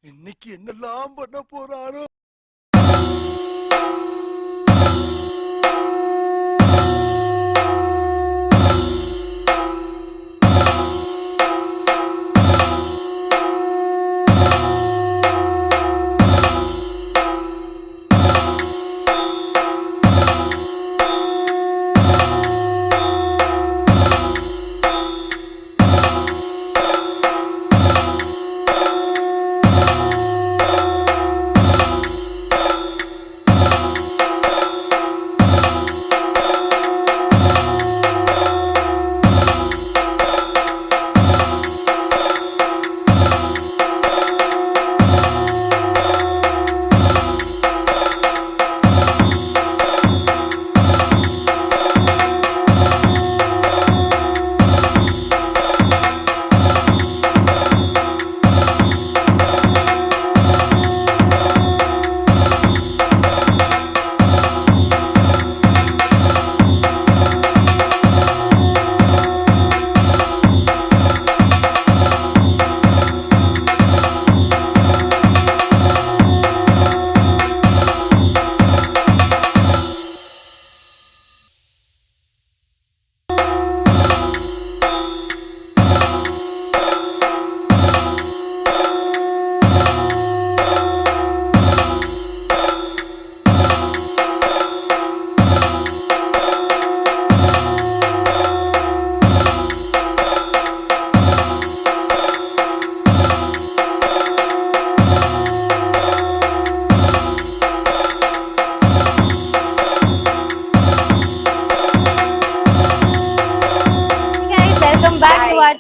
இன்னைக்கு என்னெல்லாம் பண்ண போறாரோ.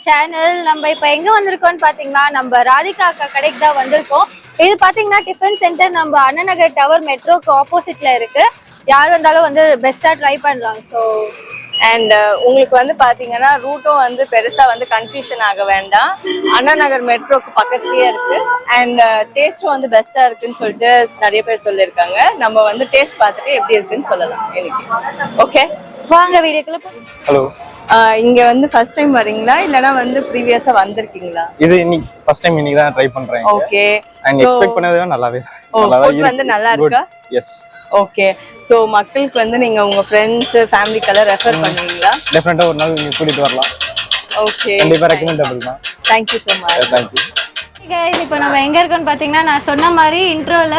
சேனல் நம்ம இப்ப எங்க வந்திருக்கோம்னு பாத்தீங்கன்னா நம்ம ராதிகா அக்கா கடைக்கு தான் வந்திருக்கோம். இது பாத்தீங்கன்னா டிஃபன் சென்டர் நம்ம அண்ணா நகர் டவர் மெட்ரோக்கு ஆப்போசிட்ல இருக்கு. யார் வந்தாலும் வந்து பெஸ்டா ட்ரை பண்ணலாம். ஸோ அண்ட் உங்களுக்கு வந்து பாத்தீங்கன்னா ரூட்டும் வந்து பெருசா வந்து கன்ஃபியூஷன் ஆக வேண்டாம். அண்ணா நகர் மெட்ரோக்கு பக்கத்துலயே இருக்கு. அண்ட் டேஸ்டும் வந்து பெஸ்டா இருக்குன்னு சொல்லிட்டு நிறைய பேர் சொல்லியிருக்காங்க. நம்ம வந்து டேஸ்ட் பார்த்துட்டு எப்படி இருக்குன்னு சொல்லலாம் இன்னைக்கு. ஓகே, வாங்க வீடியோக்குள்ள. ஹலோ, இங்க வந்து ஃபர்ஸ்ட் டைம் வரீங்களா இல்லனா வந்து ப்ரீவியஸா வந்திருக்கீங்களா? இது இன்னைக்கு ஃபர்ஸ்ட் டைம் இன்னைக்கு தான் ட்ரை பண்றேன். ஓகே, அண்ட் எக்ஸ்பெக்ட் பண்ணதே நல்லாவே ஃபுட் வந்து நல்லா இருக்கா? எஸ். ஓகே, சோ மக்களுக்கு வந்து நீங்க உங்க ஃப்ரெண்ட்ஸ் ஃபேமிலிக்கெல்லாம் ரெஃபர் பண்ணுவீங்களா? டெஃபினட்டா ஒரு நாள் நீங்க கூட்டிட்டு வரலாம். ஓகே, கண்டிப்பா ரெக்கமெண்டபிள் தான். Thank you so much. Thank you. guys, இப்போ நம்ம எங்க இருக்கோம்னு பாத்தீங்கன்னா நான் சொன்ன மாதிரி இன்ட்ரோல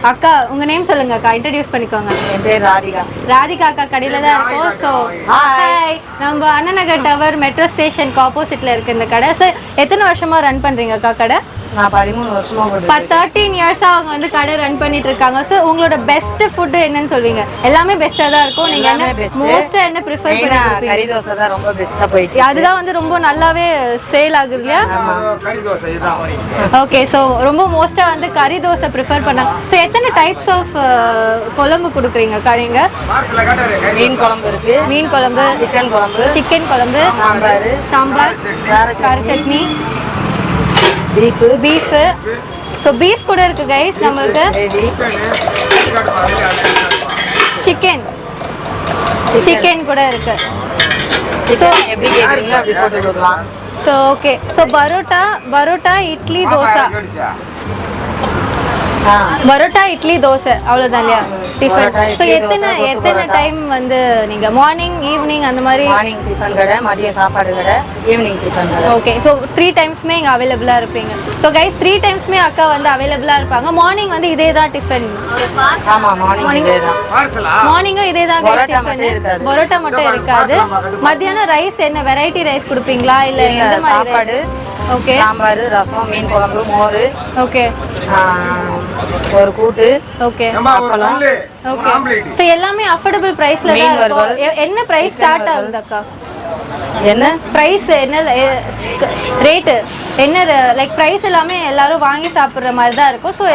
அக்கா உங்க நேம் சொல்லுங்க அக்கா, இன்ட்ரோடியூஸ் பண்ணிக்கோங்க. என் பேர் ராதிகா. ராதிகா அக்கா கடையில தான் இருக்கோம். ஸோ ஹாய், நம்ம அண்ணா நகர் டவர் மெட்ரோ ஸ்டேஷனுக்கு ஆப்போசிட்ல இருக்கு இந்த கடை. ஸோ எத்தனை வருஷமா ரன் பண்றீங்க அக்கா கடை? நான் 13 வருஷமா 13 இயர்ஸா அவங்க வந்து கடை ரன் பண்ணிட்டு இருக்காங்க. ஸோ உங்களோட பெஸ்ட் ஃபுட் என்னன்னு சொல்வீங்க? எல்லாமே பெஸ்டா தான் இருக்கும். நீங்க என்ன மோஸ்டா என்ன ப்ரிஃபர் பண்ணுவீங்க? கறி தோசை தான் ரொம்ப பெஸ்டா போயிட்டு. அதுதான் வந்து ரொம்ப நல்லாவே சேல் ஆகுது இல்லையா? கறி தோசை இதுதான். ஓகே, ஸோ ரொம்ப மோஸ்டா வந்து கறி தோசை ப்ரிஃபர் பண்ணாங்க. ஸோ எத்தனை டைப்ஸ் ஆஃப் குழம்பு கொடுக்குறீங்க கறிங்க? மீன் குழம்பு இருக்கு, மீன் குழம்பு, சிக்கன் குழம்பு, சிக்கன் குழம்பு, சாம்பார், கார சட்னி, பீஃப். ஸோ பீஃப் கூட இருக்கு கைஸ். நம்மளுக்கு சிக்கன் கூட இருக்கு. ஸோ எப்படி கேக்குறீங்களோ அப்படி போட்டு கொடுக்கலாம். So okay, so parotta idli dosa, parotta idli dosa அவ்வளோதான் இல்லையா டிஃபன்? ஸோ எத்தனை டைம் வந்து நீங்கள் மார்னிங் ஈவினிங் அந்த மாதிரி? மார்னிங் டிஃபன் கடை, மதியம் சாப்பாடு கடை, ஈவினிங் டிஃபன் கடை. ஓகே, ஸோ 3 டைம்ஸ்மே இங்கே அவைலபிளாக இருப்பீங்க. ஸோ கைஸ் 3 டைம்ஸ்மே அக்கா வந்து அவைலபிளாக இருப்பாங்க. மார்னிங் வந்து இதே தான் டிஃபன். ஆமாம், மார்னிங் இதே தான். மார்னிங்கும் இதே தான் டிஃபன். பரோட்டா மட்டும் இருக்காது. மத்தியானம் ரைஸ் என்ன வெரைட்டி ரைஸ் கொடுப்பீங்களா இல்லை எந்த மாதிரி? சாப்பாடு, ஓகே, சாம்பார், ரசம், மீன் குழம்பு, மோர், ஓகே, ஒரு கூட்டு, ஓகே, அப்பளம். ஓகே. ஸோ எல்லாமே அஃபோர்டபுள் ப்ரைஸ்ல தான் இருக்கும். என்ன ப்ரைஸ் ஸ்டார்ட் ஆகுது அக்கா? என்ன பிரைஸ் என்ன ரேட் என்ன லைக் பிரைஸ் எல்லாமே எல்லாரும் வாங்கி சாப்பிடுற மாதிரி தான் இருக்கும். ஸோ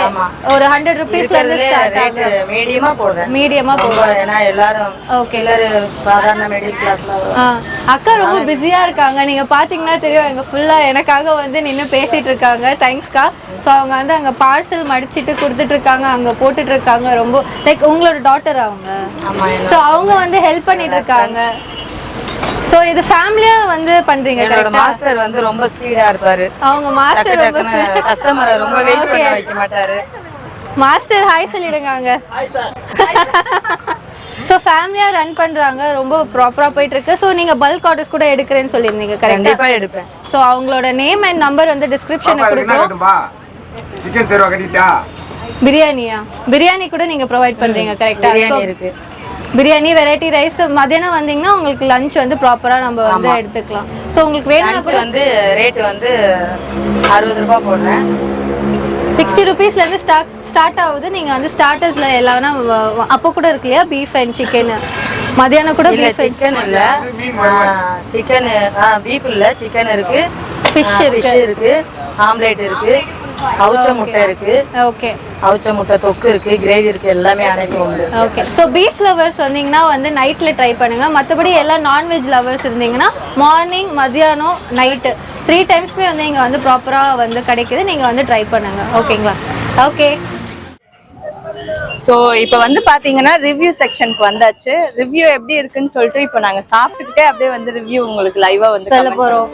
ஒரு 100 rupeesல இருந்து ஸ்டார்ட் ஆகுது. மீடியமா போடுறேன் ஏன்னா எல்லாரும் ஓகே சாதாரண மிடில் கிளாஸ்ல. அக்கா ரொம்ப பிஸியா இருக்காங்க. நீங்க பாத்தீங்கன்னா தெரியும், எங்க ஃபுல்லா எனக்காக வந்து நின்று பேசிட்டு இருக்காங்க. தேங்க்ஸ்க்கா. ஸோ அவங்க வந்து அங்கே பார்சல் மடிச்சிட்டு கொடுத்துட்டு இருக்காங்க, அங்கே போட்டுட்டு இருக்காங்க. ரொம்ப லைக் உங்களோட டாட்டர் அவங்க. ஸோ அவங்க வந்து ஹெல்ப் பண்ணிட்டு இருக்காங்க. சோ இது ஃபேமிலியா வந்து பண்றீங்க என்னோட கரெக்ட்டா? மாஸ்டர் வந்து ரொம்ப ஸ்பீடா இருப்பாரு. அவங்க மாஸ்டர் ரொம்ப கஸ்டமரை ரொம்ப வெயிட் பண்ண வைக்க மாட்டாரு. மாஸ்டர் ஹாய் சொல்லிடுங்க அங்க. சோ ஃபேமிலியா ரன் பண்றாங்க, ரொம்ப ப்ராப்பரா போயிட்டு இருக்கு. சோ நீங்க பல்க் ஆர்டர்ஸ் கூட எடுக்கிறேன்னு சொல்லிருந்தீங்க கரெக்ட்டா? கண்டிப்பா எடுப்பேன். சோ அவங்களோட நேம் அண்ட் நம்பர் வந்து டிஸ்கிரிப்ஷன்ல கொடுக்கிறோம். சிக்கன் சேர்வா கட்டிட்டா பிரியாணியா? பிரியாணி கூட நீங்க ப்ரொவைட் பண்றீங்க கரெக்ட்டா? பிரியாணி இருக்கு. Biryani, variety rice. மதியானம் வந்தீங்கன்னா உங்களுக்கு லஞ்ச் வந்து ப்ராப்பரா நம்ம வந்து எடுத்துக்கலாம். சோ உங்களுக்கு வேணும்னா கூட வந்து ரேட் வந்து 60 ரூபாய் போடுறேன். 60 rupeesல இருந்து ஸ்டார்ட் ஆகுது. நீங்க வந்து ஸ்டார்டர்ஸ்ல எல்லாமே அப்போ கூட இருக்கு இல்லையா, பீஃப் அண்ட் சிக்கன். மதியானம் கூட இல்ல பீஃப் சிக்கன் இல்ல, சிக்கன் பீஃப் இல்ல, சிக்கன் இருக்கு, ஃபிஷ் இருக்கு, ஆம்லேட் இருக்கு, அவுச்ச முட்டை இருக்கு. ஓகே, அவுச்ச முட்டை தொக்கு இருக்கு, கிரேவி இருக்கு, எல்லாமே அனைத்தும் உண்டு. ஓகே. ஸோ பீஃப் லவர்ஸ் வந்தீங்கன்னா வந்து நைட்ல ட்ரை பண்ணுங்க. மற்றபடி எல்லா நான்வெஜ் லவர்ஸ் இருந்தீங்கன்னா மார்னிங், மதியானம், நைட்டு 3 டைம்ஸ்மே வந்து இங்கே வந்து ப்ராப்பராக வந்து கிடைக்குது. நீங்கள் வந்து ட்ரை பண்ணுங்க. ஓகேங்களா? ஓகே. ஸோ இப்போ வந்து பாத்தீங்கன்னா ரிவ்யூ செக்ஷனுக்கு வந்தாச்சு. ரிவ்யூ எப்படி இருக்குன்னு சொல்லிட்டு இப்போ நாங்க சாப்பிட்டுக்கிட்டே அப்படியே வந்து ரிவ்யூ உங்களுக்கு லைவா வந்து சொல்ல போறோம்.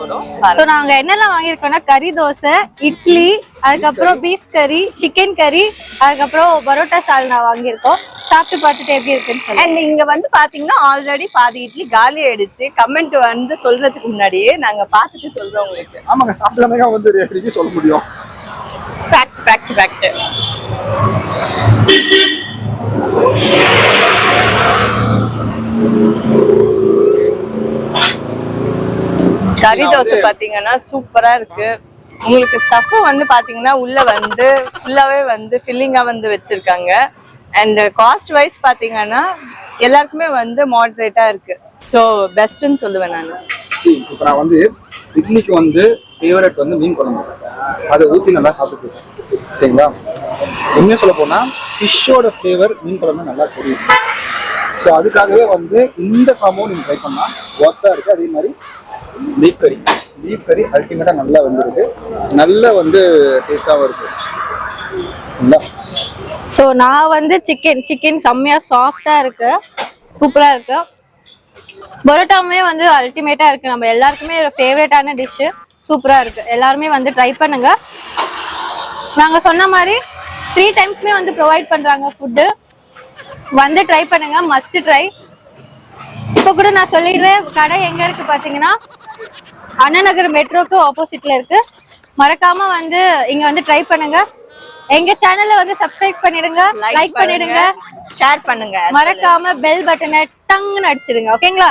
ஸோ நாங்க என்னெல்லாம் வாங்கியிருக்கோம்னா கறி தோசை, இட்லி, அதுக்கப்புறம் பீஃப் கறி, சிக்கன் கறி, அதுக்கப்புறம் பரோட்டா சால்னா வாங்கியிருக்கோம். சாப்பிட்டு பார்த்துட்டு எப்படி இருக்குன்னு சொல்லுங்க. அண்ட் இங்க வந்து பாத்தீங்கன்னா ஆல்ரெடி பாதி இட்லி காலி ஆயிடுச்சு. கமெண்ட் வந்து சொல்றதுக்கு முன்னாடியே நாங்க பார்த்துட்டு சொல்றோம் உங்களுக்கு. ஆமாங்க, சாப்பிடலாம் வந்து ரிவ்யூ சொல்ல முடியும். ஃபேக்ட். கறி தோசை பாத்தீங்கன்னா சூப்பரா இருக்கு. உங்களுக்கு ஸ்டஃப் வந்து பாத்தீங்கன்னா உள்ள வந்து ஃபுல்லாவே வந்து ஃபில்லிங்கா வந்து வச்சிருக்காங்க. அண்ட் காஸ்ட் வைஸ் பாத்தீங்கன்னா எல்லாருக்குமே வந்து மாடரேட்டா இருக்கு. ஸோ பெஸ்ட்னு சொல்லுவேன் நான். இப்போ நான் வந்து இட்லிக்கு வந்து ஃபேவரட் வந்து மீன் குழம்பு, அதை ஊற்றி நல்லா சாப்பிட்டுருக்கேன். ஓகேங்களா? உண்மையாக சொல்ல போனால் ஃபிஷ்ஷோட ஃப்ளேவர் மீன் குழம்பு நல்லா தெரியும். ஸோ அதுக்காகவே வந்து இந்த காம்போ நீங்கள் ட்ரை பண்ணால் ஒர்த்தாக இருக்குது. அதே மாதிரி பீஃப் கறி அல்டிமேட்டாக நல்லா வந்துருக்கு, நல்ல வந்து டேஸ்ட்டாகவும் இருக்குது. ஸோ நான் வந்து சிக்கன் செம்மையாக சாஃப்டாக இருக்கு, சூப்பராக இருக்கு. பரோட்டாவுமே வந்து அல்டிமேட்டாக இருக்கு. நம்ம எல்லாருக்குமே ஃபேவரட்டான டிஷ்ஷு, சூப்பராக இருக்கு. எல்லாருமே வந்து ட்ரை பண்ணுங்க. நாங்கள் சொன்ன மாதிரி 3 டைம்ஸ்மே வந்து ப்ரொவைட் பண்ணுறாங்க ஃபுட்டு. வந்து ட்ரை பண்ணுங்க, மஸ்ட் ட்ரை. இப்போ கூட நான் சொல்லிடுறேன், கடை எங்க இருக்கு பாத்தீங்கன்னா அண்ணா நகர் மெட்ரோக்கு ஆப்போசிட்ல இருக்கு. மறக்காம வந்து இங்க வந்து ட்ரை பண்ணுங்க. எங்க சேனலை வந்து சப்ஸ்கிரைப் பண்ணிடுங்க, லைக் பண்ணிடுங்க, ஷேர் பண்ணுங்க, மறக்காம பெல் பட்டனை டங்குன்னு அடிச்சிடுங்க. ஓகேங்களா?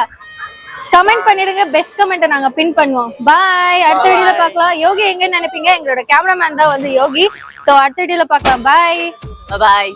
கமெண்ட் பண்ணிடுங்க, பெஸ்ட் கமெண்ட்டை நாங்க பின் பண்ணுவோம். பாய். அடுத்த வீடியோல பார்க்கலாம். யோகி எங்கன்னு நினைப்பீங்க, எங்களோட கேமராமேன் தான் வந்து யோகி. ஸோ அடுத்த வீடியோல பார்க்கலாம். பாய்.